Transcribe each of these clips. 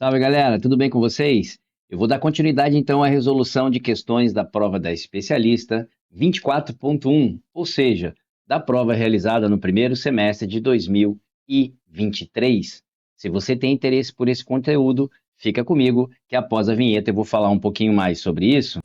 Salve galera, tudo bem com vocês? Eu vou dar continuidade então à resolução de questões da prova da especialista 24.1, ou seja, da prova realizada no primeiro semestre de 2023. Se você tem interesse por esse conteúdo, fica comigo que após a vinheta eu vou falar um pouquinho mais sobre isso.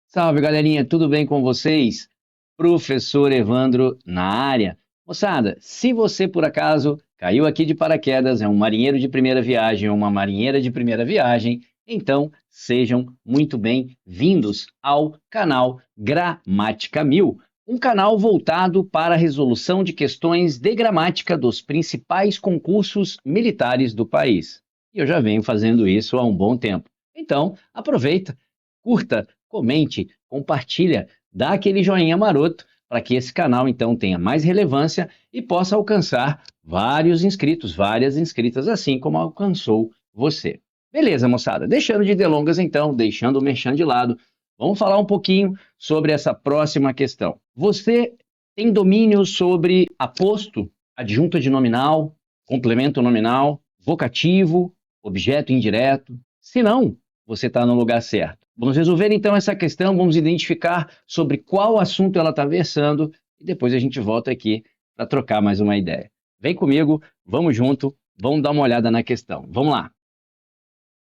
Salve galerinha, tudo bem com vocês? Professor Evandro na área. Moçada, se você por acaso caiu aqui de paraquedas, é um marinheiro de primeira viagem ou uma marinheira de primeira viagem, então sejam muito bem-vindos ao canal Gramática 1000, um canal voltado para a resolução de questões de gramática dos principais concursos militares do país. E eu já venho fazendo isso há um bom tempo. Então, aproveita, curta, comente, compartilha, dá aquele joinha maroto para que esse canal então tenha mais relevância e possa alcançar vários inscritos, várias inscritas, assim como alcançou você. Beleza, moçada? Deixando de delongas então, deixando o merchan de lado, vamos falar um pouquinho sobre essa próxima questão. Você tem domínio sobre aposto, adjunto de nominal, complemento nominal, vocativo, objeto indireto? Se não, você está no lugar certo. Vamos resolver então essa questão, vamos identificar sobre qual assunto ela está versando e depois a gente volta aqui para trocar mais uma ideia. Vem comigo, vamos junto, vamos dar uma olhada na questão. Vamos lá.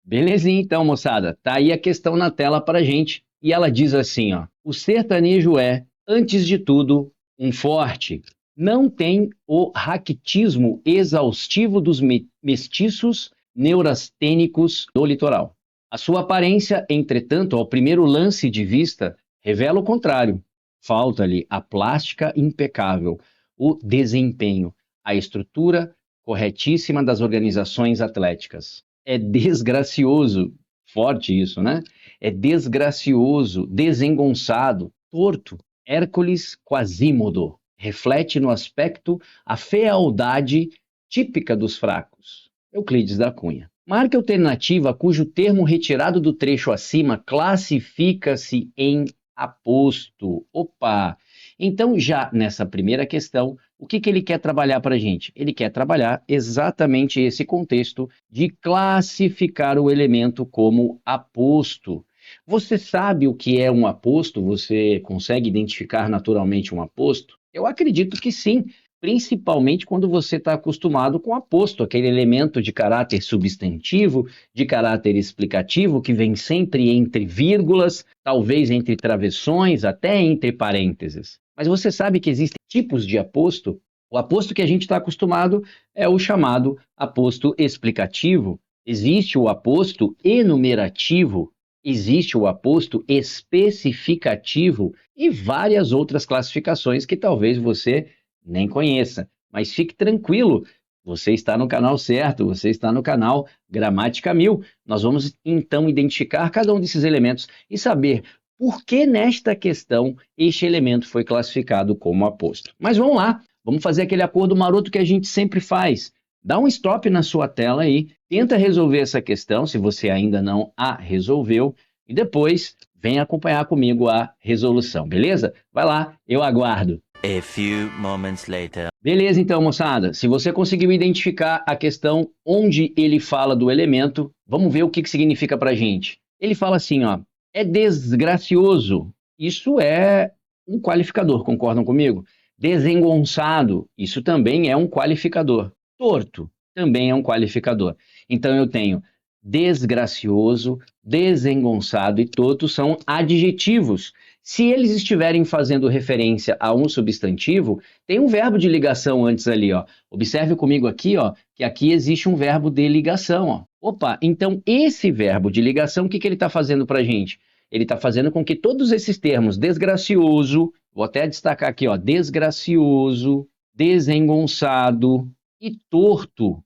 Belezinha então, moçada. Tá aí a questão na tela para a gente e ela diz assim, ó: o sertanejo é, antes de tudo, um forte. Não tem o raquitismo exaustivo dos mestiços neurastênicos do litoral. A sua aparência, entretanto, ao primeiro lance de vista, revela o contrário. Falta-lhe a plástica impecável, o desempenho, a estrutura corretíssima das organizações atléticas. É desgracioso, forte isso, né? É desgracioso, desengonçado, torto. Hércules Quasímodo reflete no aspecto a fealdade típica dos fracos. Euclides da Cunha. Marque alternativa cujo termo retirado do trecho acima classifica-se em aposto. Opa! Então, já nessa primeira questão, o que ele quer trabalhar para a gente? Ele quer trabalhar exatamente esse contexto de classificar o elemento como aposto. Você sabe o que é um aposto? Você consegue identificar naturalmente um aposto? Eu acredito que sim, principalmente quando você está acostumado com aposto, aquele elemento de caráter substantivo, de caráter explicativo, que vem sempre entre vírgulas, talvez entre travessões, até entre parênteses. Mas você sabe que existem tipos de aposto? O aposto que a gente está acostumado é o chamado aposto explicativo. Existe o aposto enumerativo, existe o aposto especificativo e várias outras classificações que talvez você nem conheça. Mas fique tranquilo, você está no canal certo, você está no canal Gramática 1000. Nós vamos então identificar cada um desses elementos e saber por que nesta questão este elemento foi classificado como aposto. Mas vamos lá, vamos fazer aquele acordo maroto que a gente sempre faz. Dá um stop na sua tela aí, tenta resolver essa questão, se você ainda não a resolveu, e depois vem acompanhar comigo a resolução, beleza? Vai lá, eu aguardo. A few moments later. Beleza, então, moçada. Se você conseguiu identificar a questão onde ele fala do elemento, vamos ver o que significa para a gente. Ele fala assim, ó, é desgracioso. Isso é um qualificador, concordam comigo? Desengonçado, isso também é um qualificador. Torto, também é um qualificador. Então eu tenho desgracioso, desengonçado e torto são adjetivos. Se eles estiverem fazendo referência a um substantivo, tem um verbo de ligação antes ali, ó. Observe comigo aqui, ó, que aqui existe um verbo de ligação, ó. Opa, então esse verbo de ligação, o que ele está fazendo para a gente? Ele está fazendo com que todos esses termos, desgracioso, vou até destacar aqui, ó, desgracioso, desengonçado e torto,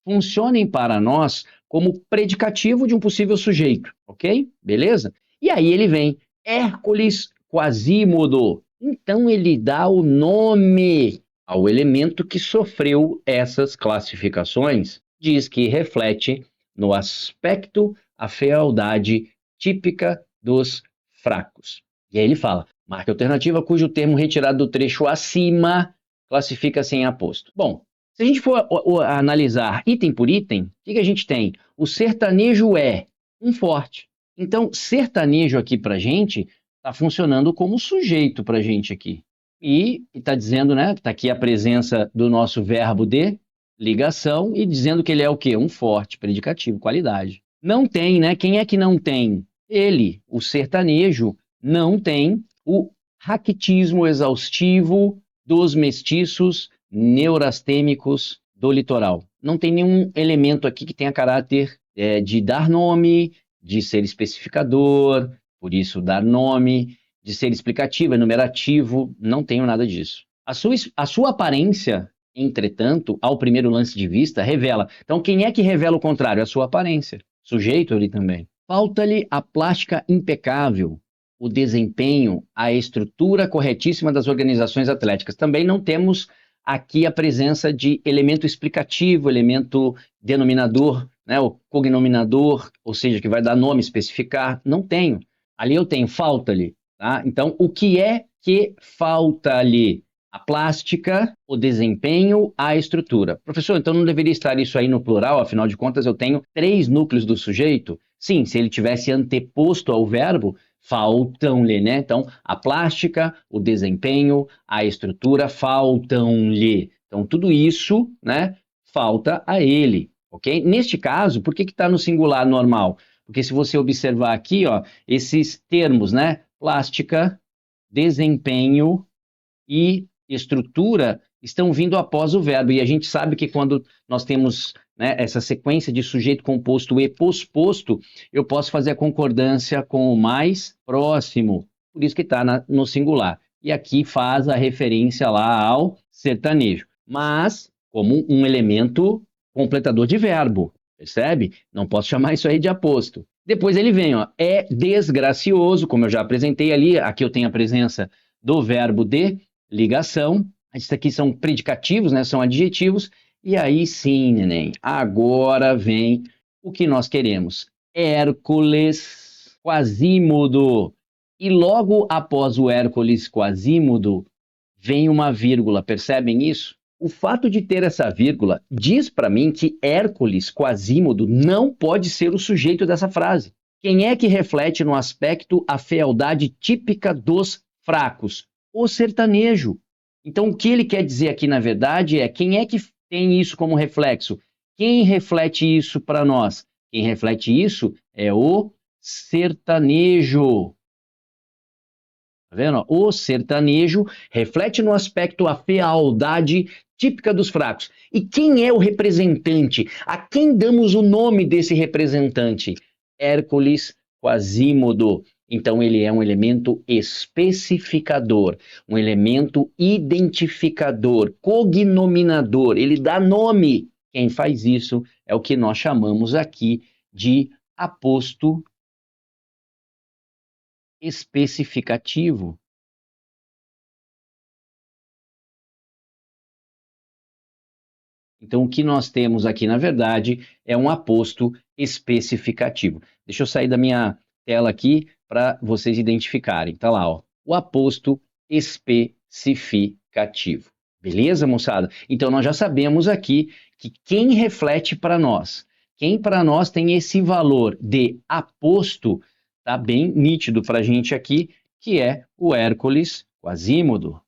funcionem para nós como predicativo de um possível sujeito, ok? Beleza? E aí ele vem, Hércules Quasímodo. Então ele dá o nome ao elemento que sofreu essas classificações. Diz que reflete no aspecto a fealdade típica dos fracos. E aí ele fala, marca alternativa cujo termo retirado do trecho acima classifica-se em aposto. Bom, Se a gente for analisar item por item, o que a gente tem? O sertanejo é um forte. Então, sertanejo aqui para a gente está funcionando como sujeito para a gente aqui. E está dizendo, né? Está aqui a presença do nosso verbo de ligação e dizendo que ele é o quê? Um forte, predicativo, qualidade. Não tem, né? Quem é que não tem? Ele, o sertanejo, não tem o raquitismo exaustivo dos mestiços neurastêmicos do litoral. Não tem nenhum elemento aqui que tenha caráter de dar nome, de ser especificador, por isso dar nome, de ser explicativo, enumerativo, não tenho nada disso. A sua aparência, entretanto, ao primeiro lance de vista, revela. Então, quem é que revela o contrário? A sua aparência. Sujeito ali também. Falta-lhe a plástica impecável, o desempenho, a estrutura corretíssima das organizações atléticas. Também não temos aqui a presença de elemento explicativo, elemento denominador, né, o cognominador, ou seja, que vai dar nome, especificar. Não tenho. Ali eu tenho, falta-lhe. Tá? Então, o que é que falta-lhe? A plástica, o desempenho, a estrutura. Professor, então não deveria estar isso aí no plural? Afinal de contas, eu tenho 3 núcleos do sujeito? Sim, se ele tivesse anteposto ao verbo, faltam-lhe, né? Então, a plástica, o desempenho, a estrutura, faltam-lhe. Então, tudo isso, né, falta a ele, ok? Neste caso, por que está no singular normal? Porque se você observar aqui, ó, esses termos, né, plástica, desempenho e estrutura estão vindo após o verbo. E a gente sabe que quando nós temos, né, essa sequência de sujeito composto e posposto, eu posso fazer a concordância com o mais próximo. Por isso que está no singular. E aqui faz a referência lá ao sertanejo. Mas como um elemento completador de verbo. Percebe? Não posso chamar isso aí de aposto. Depois ele vem, ó, é desgracioso, como eu já apresentei ali. Aqui eu tenho a presença do verbo de ligação. Isso aqui são predicativos, né? São adjetivos. E aí sim, neném, agora vem o que nós queremos. Hércules Quasímodo. E logo após o Hércules Quasímodo, vem uma vírgula. Percebem isso? O fato de ter essa vírgula diz para mim que Hércules Quasímodo não pode ser o sujeito dessa frase. Quem é que reflete no aspecto a fealdade típica dos fracos? O sertanejo. Então, o que ele quer dizer aqui, na verdade, é quem é que tem isso como reflexo? Quem reflete isso para nós? Quem reflete isso é o sertanejo. Tá vendo? O sertanejo reflete no aspecto a fealdade típica dos fracos. E quem é o representante? A quem damos o nome desse representante? Hércules Quasímodo. Então, ele é um elemento especificador, um elemento identificador, cognominador. Ele dá nome. Quem faz isso é o que nós chamamos aqui de aposto especificativo. Então, o que nós temos aqui, na verdade, é um aposto especificativo. Deixa eu sair da minha tela aqui para vocês identificarem. Tá lá, ó, o aposto especificativo. Beleza, moçada? Então, nós já sabemos aqui que quem reflete para nós, quem para nós tem esse valor de aposto, tá bem nítido para a gente aqui, que é o Hércules Quasímodo.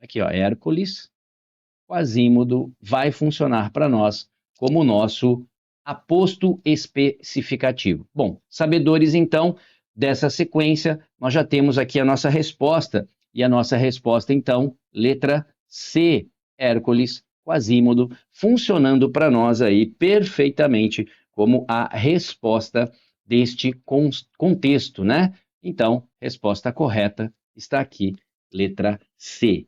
Aqui, ó, Hércules Quasímodo vai funcionar para nós como o nosso aposto especificativo. Bom, sabedores então dessa sequência, nós já temos aqui a nossa resposta, e a nossa resposta então, letra C, Hércules Quasímodo, funcionando para nós aí perfeitamente como a resposta deste contexto, né? Então, resposta correta está aqui, letra C.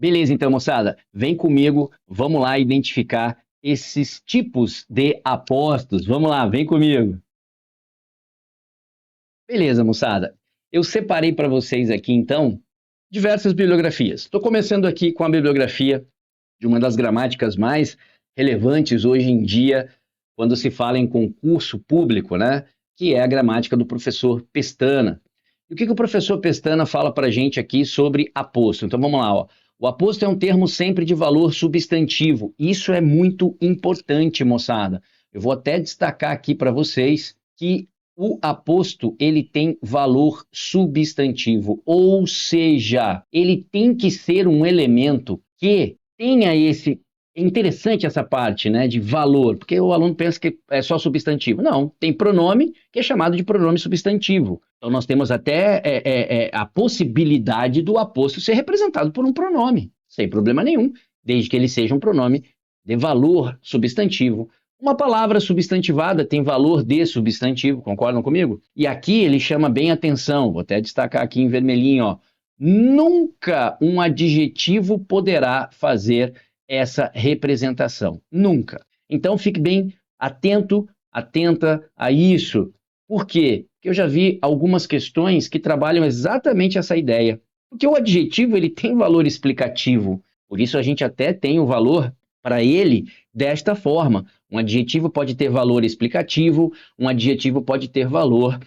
Beleza, então, moçada, vem comigo, vamos lá identificar esses tipos de apostos. Vamos lá, vem comigo. Beleza, moçada, eu separei para vocês aqui, então, diversas bibliografias. Estou começando aqui com a bibliografia de uma das gramáticas mais relevantes hoje em dia, quando se fala em concurso público, né? Que é a gramática do professor Pestana. E o que o professor Pestana fala para a gente aqui sobre aposto? Então vamos lá, ó. O aposto é um termo sempre de valor substantivo. Isso é muito importante, moçada. Eu vou até destacar aqui para vocês que o aposto, ele tem valor substantivo, ou seja, ele tem que ser um elemento que tenha esse... É interessante essa parte, né, de valor, porque o aluno pensa que é só substantivo. Não, tem pronome que é chamado de pronome substantivo. Então nós temos até a possibilidade do aposto ser representado por um pronome, sem problema nenhum, desde que ele seja um pronome de valor substantivo. Uma palavra substantivada tem valor de substantivo, concordam comigo? E aqui ele chama bem atenção, vou até destacar aqui em vermelhinho, ó. Nunca um adjetivo poderá fazer essa representação. Nunca. Então fique bem atento, atenta a isso. Por quê? Porque eu já vi algumas questões que trabalham exatamente essa ideia. Porque o adjetivo ele tem valor explicativo. Por isso a gente até tem o valor para ele desta forma. Um adjetivo pode ter valor explicativo, um adjetivo pode ter valor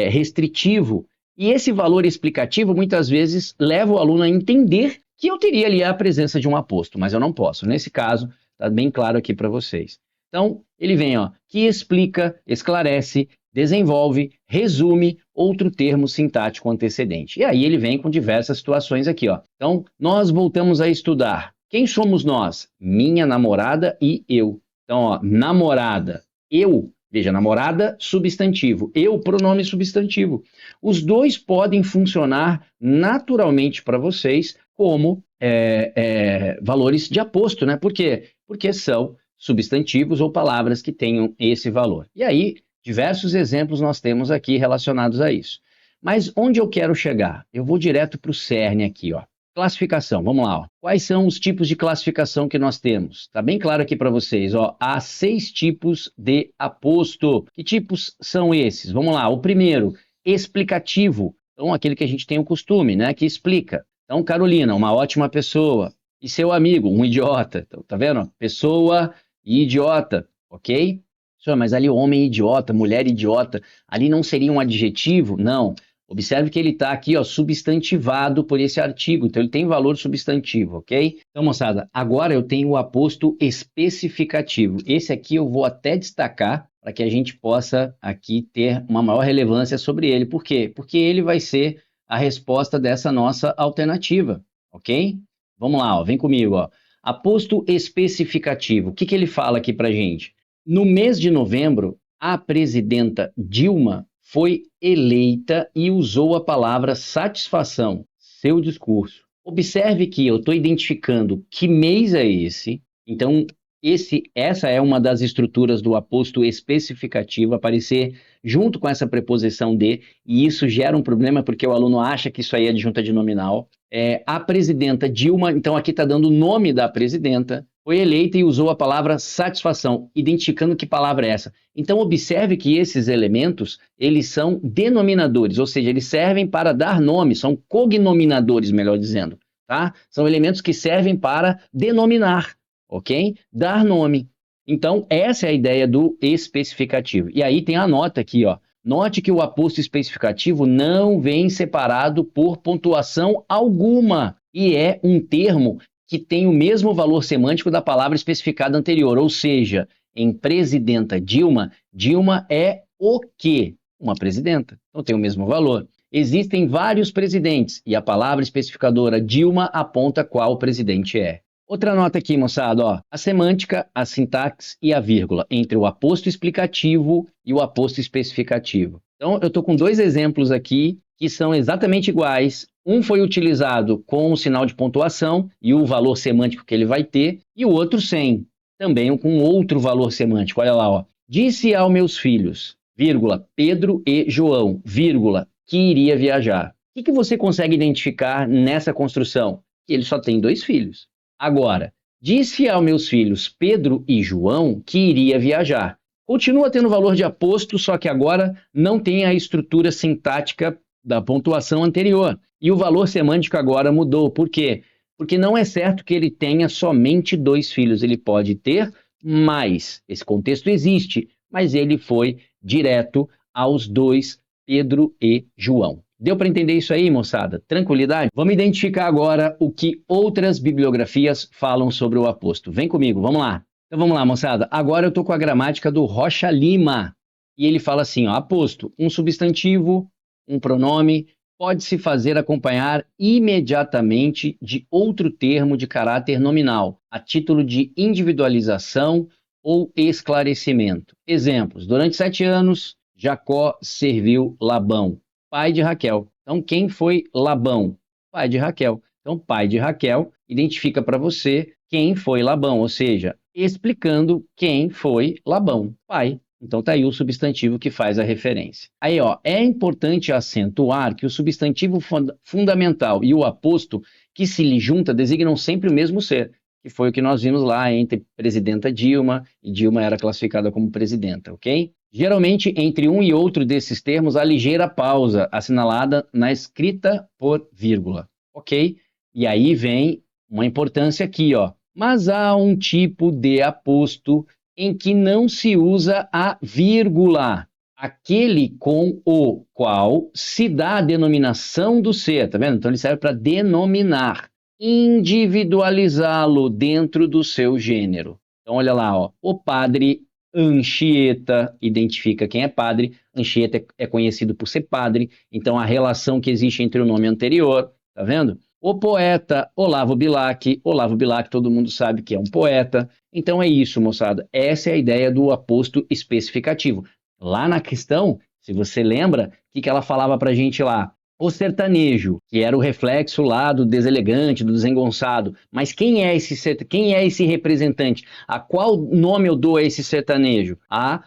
restritivo. E esse valor explicativo muitas vezes leva o aluno a entender que eu teria ali a presença de um aposto, mas eu não posso. Nesse caso, está bem claro aqui para vocês. Então, ele vem, ó, que explica, esclarece, desenvolve, resume outro termo sintático antecedente. E aí ele vem com diversas situações aqui, ó. Então, nós voltamos a estudar. Quem somos nós? Minha namorada e eu. Então, ó, namorada, eu, veja, namorada, substantivo, eu, pronome substantivo. Os dois podem funcionar naturalmente para vocês como valores de aposto, né? Por quê? Porque são substantivos ou palavras que tenham esse valor. E aí, diversos exemplos nós temos aqui relacionados a isso. Mas onde eu quero chegar? Eu vou direto para o cerne aqui, ó. Classificação, vamos lá, ó. Quais são os tipos de classificação que nós temos? Tá bem claro aqui para vocês, ó. Há 6 tipos de aposto. Que tipos são esses? Vamos lá, o primeiro, explicativo. Então, aquele que a gente tem o costume, né, que explica. Então, Carolina, uma ótima pessoa. E seu amigo, um idiota. Então, tá vendo? Pessoa e idiota, ok? Mas ali homem idiota, mulher idiota, ali não seria um adjetivo? Não. Observe que ele está aqui, ó, substantivado por esse artigo, então ele tem valor substantivo, ok? Então, moçada, agora eu tenho o aposto especificativo. Esse aqui eu vou até destacar para que a gente possa aqui ter uma maior relevância sobre ele. Por quê? Porque ele vai ser a resposta dessa nossa alternativa, ok? Vamos lá, ó, vem comigo, ó. Aposto especificativo. O que que ele fala aqui para gente? No mês de novembro, a presidenta Dilma foi eleita e usou a palavra satisfação, seu discurso. Observe que eu estou identificando que mês é esse, então essa é uma das estruturas do aposto especificativo, aparecer junto com essa preposição de, e isso gera um problema porque o aluno acha que isso aí é adjunta de nominal. A presidenta Dilma, então aqui está dando o nome da presidenta, foi eleita e usou a palavra satisfação, identificando que palavra é essa. Então, observe que esses elementos, eles são denominadores, ou seja, eles servem para dar nome, são cognominadores, melhor dizendo, tá? São elementos que servem para denominar, ok? Dar nome. Então, essa é a ideia do especificativo. E aí tem a nota aqui, ó. Note que o aposto especificativo não vem separado por pontuação alguma, e é um termo que tem o mesmo valor semântico da palavra especificada anterior, ou seja, em presidenta Dilma, Dilma é o quê? Uma presidenta, então tem o mesmo valor. Existem vários presidentes e a palavra especificadora Dilma aponta qual presidente é. Outra nota aqui, moçada, ó, a semântica, a sintaxe e a vírgula entre o aposto explicativo e o aposto especificativo. Então, eu estou com 2 exemplos aqui que são exatamente iguais. Um foi utilizado com o sinal de pontuação e o valor semântico que ele vai ter, e o outro sem, também com outro valor semântico. Olha lá, ó. Disse aos meus filhos, vírgula, Pedro e João, vírgula, que iria viajar. O que você consegue identificar nessa construção? Que ele só tem 2 filhos. Agora, disse aos meus filhos Pedro e João que iria viajar. Continua tendo valor de aposto, só que agora não tem a estrutura sintática da pontuação anterior. E o valor semântico agora mudou. Por quê? Porque não é certo que ele tenha somente 2 filhos. Ele pode ter mais. Esse contexto existe, mas ele foi direto aos 2, Pedro e João. Deu para entender isso aí, moçada? Tranquilidade? Vamos identificar agora o que outras bibliografias falam sobre o aposto. Vem comigo, vamos lá. Então vamos lá, moçada. Agora eu estou com a gramática do Rocha Lima. E ele fala assim, ó, aposto, um substantivo, um pronome, pode-se fazer acompanhar imediatamente de outro termo de caráter nominal, a título de individualização ou esclarecimento. Exemplos, durante 7 anos, Jacó serviu Labão, pai de Raquel. Então, quem foi Labão? Pai de Raquel. Então, pai de Raquel identifica para você quem foi Labão, ou seja, explicando quem foi Labão, pai. Então, tá aí o substantivo que faz a referência. Aí, ó, é importante acentuar que o substantivo fundamental e o aposto que se lhe junta designam sempre o mesmo ser, que foi o que nós vimos lá entre presidenta Dilma, e Dilma era classificada como presidenta, ok? Geralmente, entre um e outro desses termos, há ligeira pausa, assinalada na escrita por vírgula, ok? E aí vem uma importância aqui, ó. Mas há um tipo de aposto em que não se usa a vírgula, aquele com o qual se dá a denominação do ser, tá vendo? Então ele serve para denominar, individualizá-lo dentro do seu gênero. Então olha lá, ó, o padre Anchieta identifica quem é padre, Anchieta é conhecido por ser padre, então a relação que existe entre o nome anterior, tá vendo? O poeta Olavo Bilac todo mundo sabe que é um poeta. Então é isso, moçada. Essa é a ideia do aposto especificativo. Lá na questão, se você lembra, o que ela falava pra gente lá? O sertanejo, que era o reflexo lá do deselegante, do desengonçado. Mas quem é esse representante? A qual nome eu dou a esse sertanejo?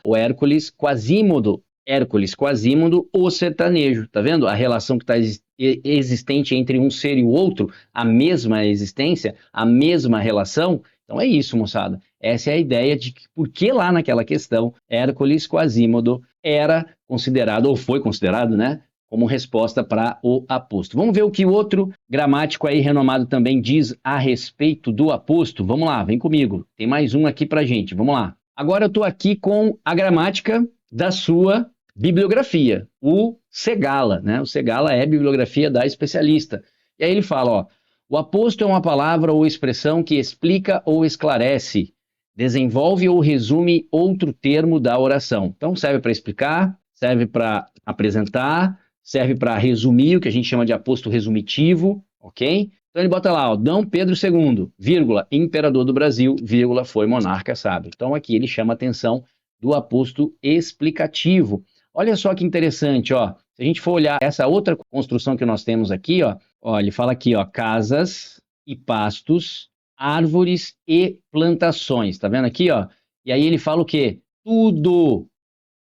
O Hércules Quasímodo. Hércules Quasímodo, o sertanejo. Tá vendo? A relação que está existente entre um ser e o outro, a mesma existência, a mesma relação. Então é isso, moçada. Essa é a ideia de que, porque lá naquela questão, Hércules Quasímodo era considerado, ou foi considerado, né, como resposta para o aposto. Vamos ver o que outro gramático aí renomado também diz a respeito do aposto. Vamos lá, vem comigo. Tem mais um aqui pra gente. Vamos lá. Agora eu estou aqui com a gramática da sua bibliografia, o Segala, né? O Segala é a bibliografia da especialista. E aí ele fala, ó, o aposto é uma palavra ou expressão que explica ou esclarece, desenvolve ou resume outro termo da oração. Então serve para explicar, serve para apresentar, serve para resumir, o que a gente chama de aposto resumitivo, ok? Então ele bota lá, ó, Dom Pedro II, vírgula, imperador do Brasil, vírgula, foi monarca sábio. Então aqui ele chama a atenção do aposto explicativo. Olha só que interessante, ó. Se a gente for olhar essa outra construção que nós temos aqui, ó, ele fala aqui, ó, casas e pastos, árvores e plantações. Tá vendo aqui, ó? E aí ele fala o quê? Tudo.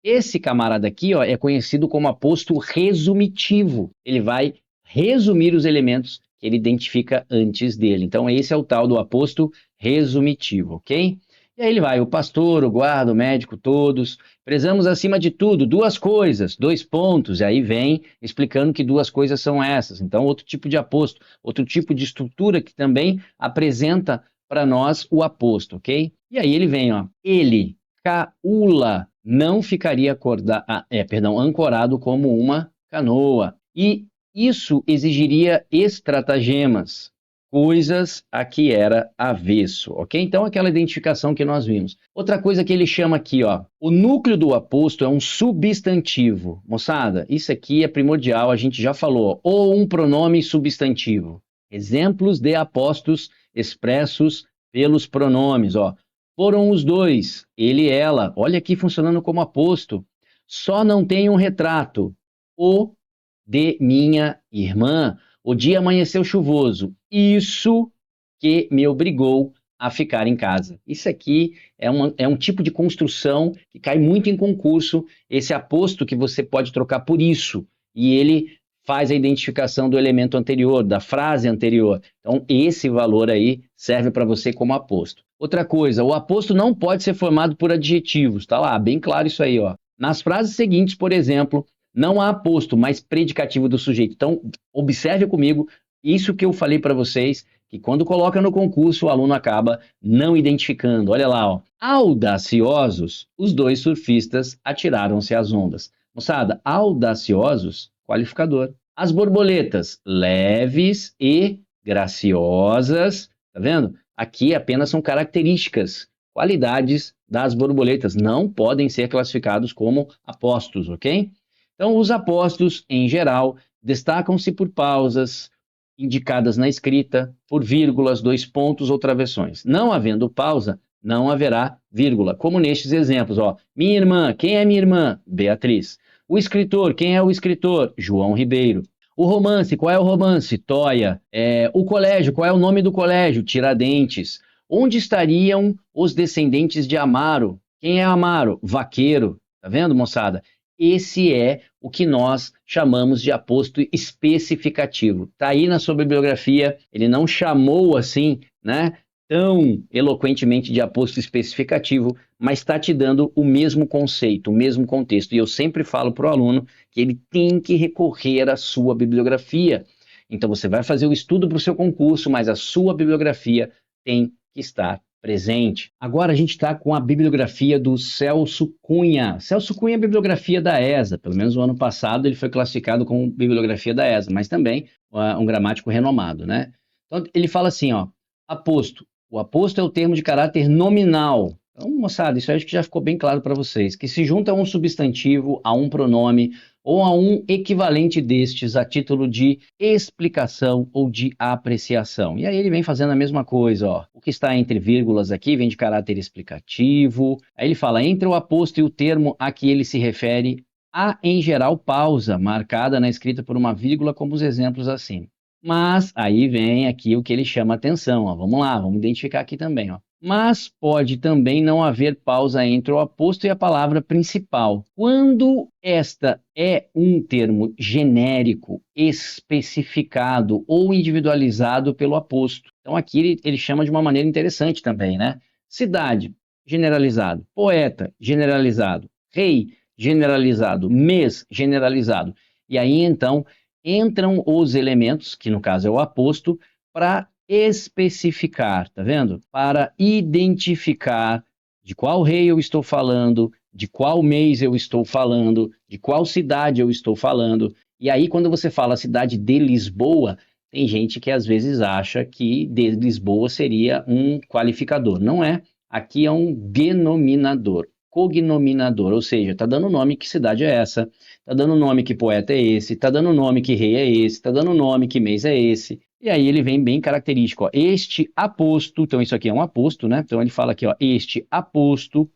Esse camarada aqui, ó, é conhecido como aposto resumitivo. Ele vai resumir os elementos que ele identifica antes dele. Então esse é o tal do aposto resumitivo, ok? E aí ele vai, o pastor, o guarda, o médico, todos. Prezamos acima de tudo 2 coisas, 2 pontos. E aí vem explicando que 2 coisas são essas. Então, outro tipo de aposto, outro tipo de estrutura que também apresenta para nós o aposto, ok? E aí ele vem, ó, ele, caula, não ficaria ancorado como uma canoa. E isso exigiria estratagemas, coisas a que era avesso, ok? Então, aquela identificação que nós vimos. Outra coisa que ele chama aqui, ó, o núcleo do aposto é um substantivo. Moçada, isso aqui é primordial, a gente já falou, ou um pronome substantivo. Exemplos de apostos expressos pelos pronomes, ó. Foram os 2, ele e ela. Olha aqui funcionando como aposto. Só não tem um retrato. O de minha irmã. O dia amanheceu chuvoso. Isso que me obrigou a ficar em casa. Isso aqui é um tipo de construção que cai muito em concurso, esse aposto que você pode trocar por isso. E ele faz a identificação do elemento anterior, da frase anterior. Então, esse valor aí serve para você como aposto. Outra coisa, o aposto não pode ser formado por adjetivos. Tá lá, bem claro isso aí, ó. Nas frases seguintes, por exemplo, não há aposto, mas predicativo do sujeito. Então, observe comigo isso que eu falei para vocês, que quando coloca no concurso, o aluno acaba não identificando. Olha lá, ó. Audaciosos, os 2 surfistas atiraram-se às ondas. Moçada, audaciosos, qualificador. As borboletas, leves e graciosas, tá vendo? Aqui apenas são características, qualidades das borboletas, não podem ser classificados como apostos, ok? Então, os apostos, em geral, destacam-se por pausas indicadas na escrita, por vírgulas, dois pontos ou travessões. Não havendo pausa, não haverá vírgula, como nestes exemplos, ó. Minha irmã, quem é minha irmã? Beatriz. O escritor, quem é o escritor? João Ribeiro. O romance, qual é o romance? Toia. O colégio, qual é o nome do colégio? Tiradentes. Onde estariam os descendentes de Amaro? Quem é Amaro? Vaqueiro. Tá vendo, moçada? Esse é o que nós chamamos de aposto especificativo. Tá aí na sua bibliografia, ele não chamou assim, né, tão eloquentemente de aposto especificativo, mas está te dando o mesmo conceito, o mesmo contexto. E eu sempre falo para o aluno que ele tem que recorrer à sua bibliografia. Então você vai fazer o estudo para o seu concurso, mas a sua bibliografia tem que estar presente. Agora a gente está com a bibliografia do Celso Cunha. Celso Cunha é a bibliografia da ESA, pelo menos o ano passado ele foi classificado como bibliografia da ESA, mas também um gramático renomado, né? Então ele fala assim, ó, aposto. O aposto é o termo de caráter nominal. Então, moçada, isso aí acho que já ficou bem claro para vocês, que se junta a um substantivo, a um pronome ou a um equivalente destes a título de explicação ou de apreciação. E aí ele vem fazendo a mesma coisa, ó. O que está entre vírgulas aqui vem de caráter explicativo. Aí ele fala, entre o aposto e o termo a que ele se refere, há em geral pausa, marcada na escrita por uma vírgula, como os exemplos acima. Mas aí vem aqui o que ele chama atenção, ó. Vamos lá, vamos identificar aqui também, ó. Mas pode também não haver pausa entre o aposto e a palavra principal. Quando esta é um termo genérico, especificado ou individualizado pelo aposto. Então aqui ele chama de uma maneira interessante também, né? Cidade, generalizado. Poeta, generalizado. Rei, generalizado. Mês, generalizado. E aí então entram os elementos, que no caso é o aposto, para especificar, tá vendo? Para identificar de qual rei eu estou falando, de qual mês eu estou falando, de qual cidade eu estou falando. E aí, quando você fala cidade de Lisboa, tem gente que às vezes acha que de Lisboa seria um qualificador. Não é. Aqui é um denominador, cognominador, ou seja, está dando nome que cidade é essa, está dando nome que poeta é esse, está dando nome que rei é esse, está dando nome que mês é esse. E aí ele vem bem característico, ó, este aposto, então isso aqui é um aposto, né? Então ele fala aqui, ó, este aposto,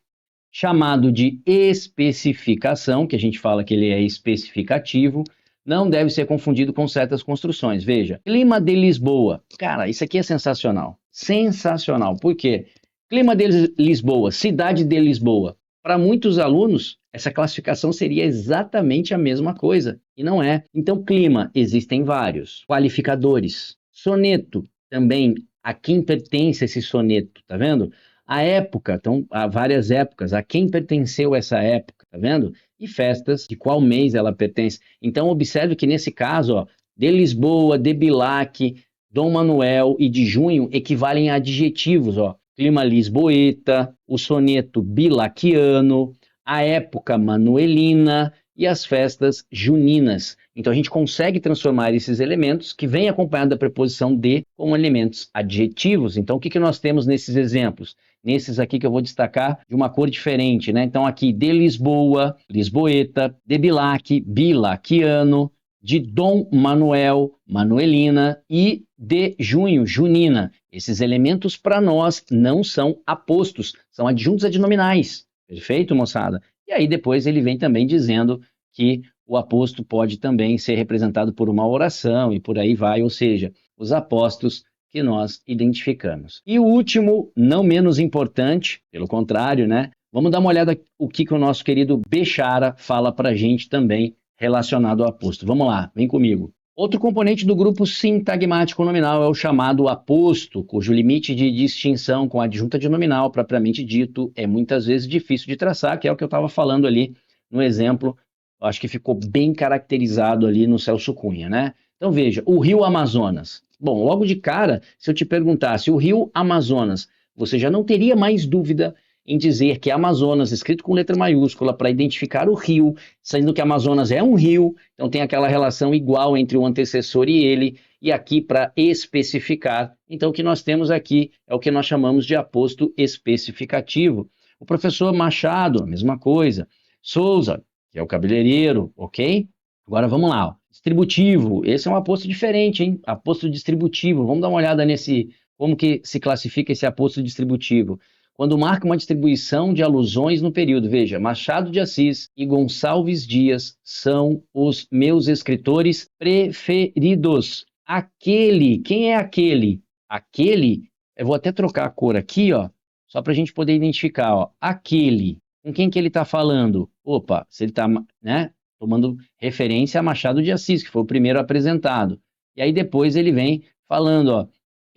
chamado de especificação, que a gente fala que ele é especificativo, não deve ser confundido com certas construções. Veja, clima de Lisboa. Cara, isso aqui é sensacional. Sensacional. Por quê? Clima de Lisboa, cidade de Lisboa. Para muitos alunos, essa classificação seria exatamente a mesma coisa, e não é. Então, clima, existem vários. Qualificadores. Soneto, também, a quem pertence esse soneto, tá vendo? A época, então, há várias épocas, a quem pertenceu essa época, tá vendo? E festas, de qual mês ela pertence. Então, observe que nesse caso, ó, de Lisboa, de Bilac, Dom Manuel e de junho equivalem a adjetivos, ó. Clima lisboeta, o soneto bilaquiano, a época manuelina e as festas juninas. Então a gente consegue transformar esses elementos que vêm acompanhados da preposição de como elementos adjetivos. Então o que nós temos nesses exemplos? Nesses aqui que eu vou destacar de uma cor diferente, né? Então aqui de Lisboa, lisboeta, de Bilac, bilaquiano, de Dom Manuel, manuelina e de junho, junina. Esses elementos para nós não são apostos, são adjuntos adnominais. Perfeito, moçada? E aí depois ele vem também dizendo que o aposto pode também ser representado por uma oração e por aí vai, ou seja, os apostos que nós identificamos. E o último, não menos importante, pelo contrário, né? Vamos dar uma olhada o que o nosso querido Bechara fala para a gente também relacionado ao aposto. Vamos lá, vem comigo. Outro componente do grupo sintagmático nominal é o chamado aposto, cujo limite de distinção com a adjunta de nominal, propriamente dito, é muitas vezes difícil de traçar, que é o que eu estava falando ali no exemplo. Eu acho que ficou bem caracterizado ali no Celso Cunha, né? Então veja, o rio Amazonas. Bom, logo de cara, se eu te perguntasse o rio Amazonas, você já não teria mais dúvida em dizer que Amazonas, escrito com letra maiúscula, para identificar o rio, sendo que Amazonas é um rio, então tem aquela relação igual entre o antecessor e ele, e aqui para especificar. Então o que nós temos aqui é o que nós chamamos de aposto especificativo. O professor Machado, a mesma coisa. Souza, que é o cabeleireiro, ok? Agora vamos lá, ó. Distributivo, esse é um aposto diferente, hein? Aposto distributivo, vamos dar uma olhada nesse, como que se classifica esse aposto distributivo. Quando marca uma distribuição de alusões no período, veja, Machado de Assis e Gonçalves Dias são os meus escritores preferidos. Aquele, quem é aquele? Aquele, eu vou até trocar a cor aqui, ó, só para a gente poder identificar, ó, aquele, com quem que ele está falando? Opa, se ele está, né, tomando referência a Machado de Assis, que foi o primeiro apresentado. E aí depois ele vem falando, ó,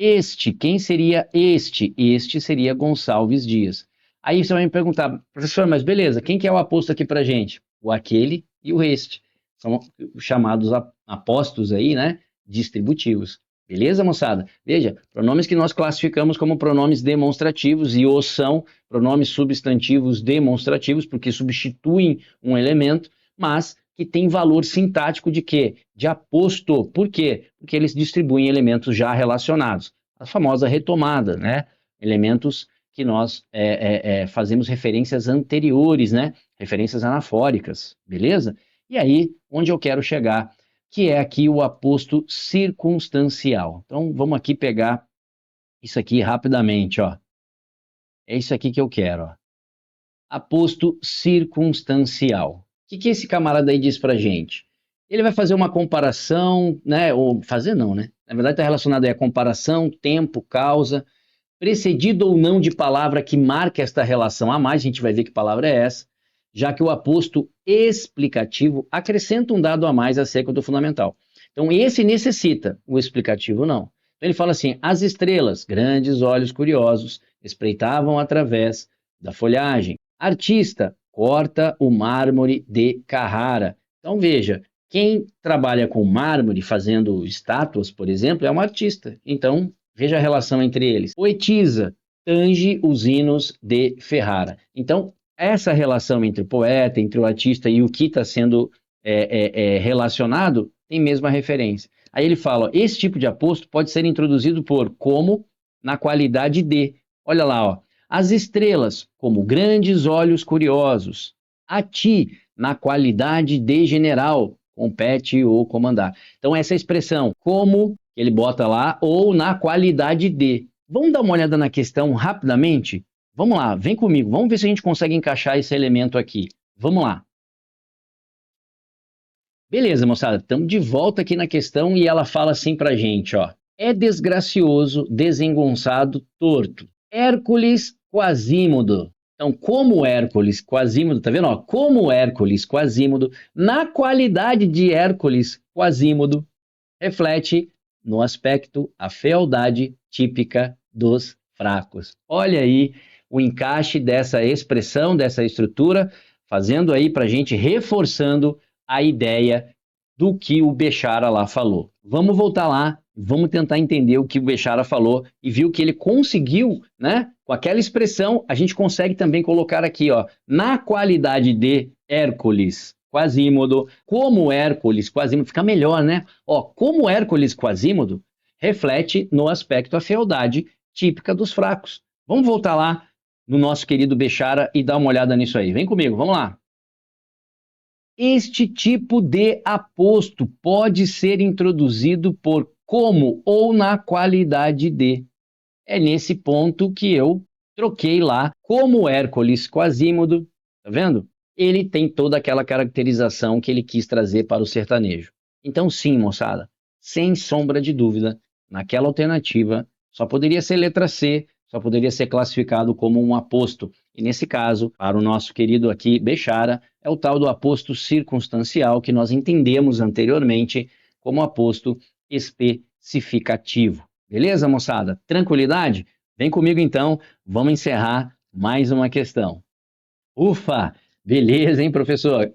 este, quem seria este? Este seria Gonçalves Dias. Aí você vai me perguntar, professor, mas beleza, quem que é o aposto aqui pra gente? O aquele e o este. São os chamados apostos aí, né, distributivos. Beleza, moçada? Veja, pronomes que nós classificamos como pronomes demonstrativos e os são pronomes substantivos demonstrativos, porque substituem um elemento, mas que tem valor sintático de quê? De aposto. Por quê? Porque eles distribuem elementos já relacionados. A famosa retomada, né? Elementos que nós fazemos referências anteriores, né? Referências anafóricas, beleza? E aí, onde eu quero chegar, que é aqui o aposto circunstancial. Então, vamos aqui pegar isso aqui rapidamente, ó. É isso aqui que eu quero, ó. Aposto circunstancial. O que esse camarada aí diz pra gente? Ele vai fazer uma comparação, né? Ou fazer não, né? Na verdade está relacionado aí a comparação, tempo, causa, precedido ou não de palavra que marca esta relação a mais, a gente vai ver que palavra é essa, já que o aposto explicativo acrescenta um dado a mais acerca do fundamental. Então esse necessita, o explicativo não. Então ele fala assim, as estrelas, grandes olhos curiosos, espreitavam através da folhagem. Artista, corta o mármore de Carrara. Então veja, quem trabalha com mármore, fazendo estátuas, por exemplo, é um artista. Então, veja a relação entre eles. Poetisa, tange os hinos de Ferrara. Então, essa relação entre o poeta, entre o artista e o que está sendo relacionado, tem mesma referência. Aí ele fala, ó, esse tipo de aposto pode ser introduzido por como na qualidade de. Olha lá, ó. As estrelas, como grandes olhos curiosos. A ti, na qualidade de general, compete ou comandar. Então, essa expressão, como, ele bota lá, ou na qualidade de. Vamos dar uma olhada na questão rapidamente? Vamos lá, vem comigo. Vamos ver se a gente consegue encaixar esse elemento aqui. Vamos lá. Beleza, moçada, estamos de volta aqui na questão e ela fala assim pra gente, ó. É desgracioso, desengonçado, torto. Hércules Quasímodo. Então, como Hércules Quasímodo, tá vendo? Ó, como Hércules Quasímodo, na qualidade de Hércules Quasímodo, reflete no aspecto a fealdade típica dos fracos. Olha aí o encaixe dessa expressão, dessa estrutura, fazendo aí para a gente, reforçando a ideia do que o Bechara lá falou. Vamos voltar lá, vamos tentar entender o que o Bechara falou e viu que ele conseguiu, né? Com aquela expressão, a gente consegue também colocar aqui, ó, na qualidade de Hércules Quasímodo, como Hércules Quasímodo, fica melhor, né? Ó, como Hércules Quasímodo reflete no aspecto a fealdade típica dos fracos. Vamos voltar lá no nosso querido Bechara e dar uma olhada nisso aí. Vem comigo, vamos lá. Este tipo de aposto pode ser introduzido por como ou na qualidade de. É nesse ponto que eu troquei lá como Hércules Quasímodo, tá vendo? Ele tem toda aquela caracterização que ele quis trazer para o sertanejo. Então sim, moçada, sem sombra de dúvida, naquela alternativa só poderia ser letra C, só poderia ser classificado como um aposto. E nesse caso, para o nosso querido aqui Bechara, é o tal do aposto circunstancial que nós entendemos anteriormente como aposto especificativo. Beleza, moçada? Tranquilidade? Vem comigo então, vamos encerrar mais uma questão. Ufa! Beleza, hein, professor?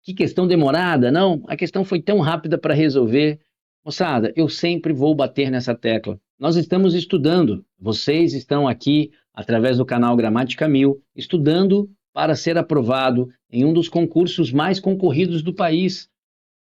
Que questão demorada, não? A questão foi tão rápida para resolver. Moçada, eu sempre vou bater nessa tecla. Nós estamos estudando, vocês estão aqui através do canal Gramática 1000, estudando para ser aprovado em um dos concursos mais concorridos do país,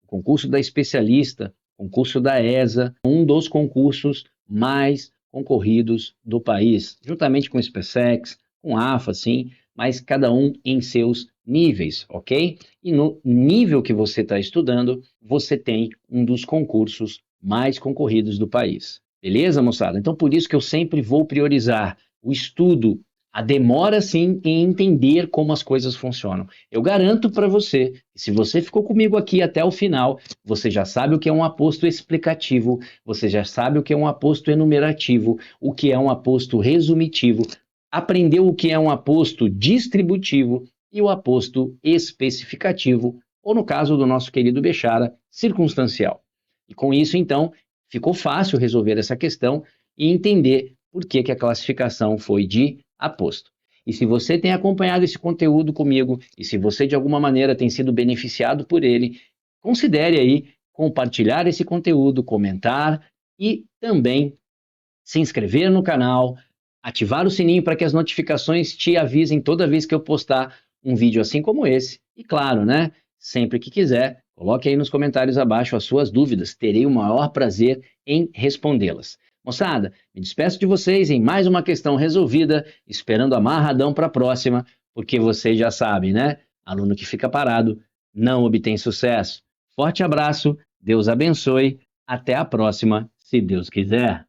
o concurso da especialista, concurso da ESA, um dos concursos mais concorridos do país, juntamente com o SpaceX, com a AFA, sim, mas cada um em seus níveis, ok? E no nível que você está estudando, você tem um dos concursos mais concorridos do país. Beleza, moçada? Então, por isso que eu sempre vou priorizar o estudo, a demora, sim, em entender como as coisas funcionam. Eu garanto para você, que se você ficou comigo aqui até o final, você já sabe o que é um aposto explicativo, você já sabe o que é um aposto enumerativo, o que é um aposto resumitivo, aprendeu o que é um aposto distributivo e o aposto especificativo, ou no caso do nosso querido Bechara, circunstancial. E com isso, então, ficou fácil resolver essa questão e entender por que a classificação foi de aposto. E se você tem acompanhado esse conteúdo comigo, e se você de alguma maneira tem sido beneficiado por ele, considere aí compartilhar esse conteúdo, comentar e também se inscrever no canal, ativar o sininho para que as notificações te avisem toda vez que eu postar um vídeo assim como esse. E claro, né? Sempre que quiser, coloque aí nos comentários abaixo as suas dúvidas. Terei o maior prazer em respondê-las. Moçada, me despeço de vocês em mais uma questão resolvida, esperando amarradão para a próxima, porque vocês já sabem, né? Aluno que fica parado não obtém sucesso. Forte abraço, Deus abençoe, até a próxima, se Deus quiser.